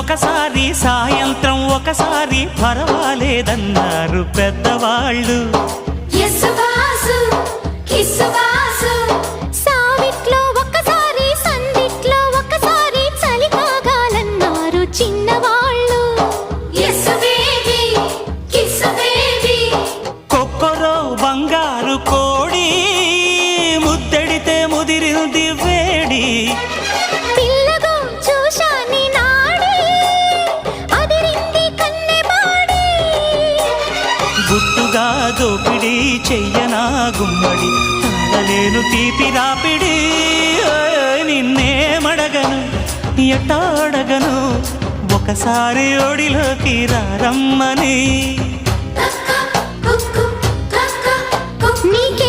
ఒకసారి సాయంత్రం ఒకసారి పర్వాలేదన్నారు పెద్దవాళ్ళు. సావిట్లో ఒకసారి సందిట్లో ఒకసారి చలి కాగాలన్నారు చిన్నవాళ్ళు. కొక్కరో బంగారు కోడి ముద్దడితే ముదిరింది వేడి. పిల్లగో చూశాని నాడి అదిరింది కన్నెమాడి. గుట్టుగా దోపిడి చెయ్యనా గుమ్మడి తాళలేను తీపి రాపిడి. నిన్నేమడగను ఎట్టాడగను ఒకసారి ఒడిలోకి రమ్మని. నీకే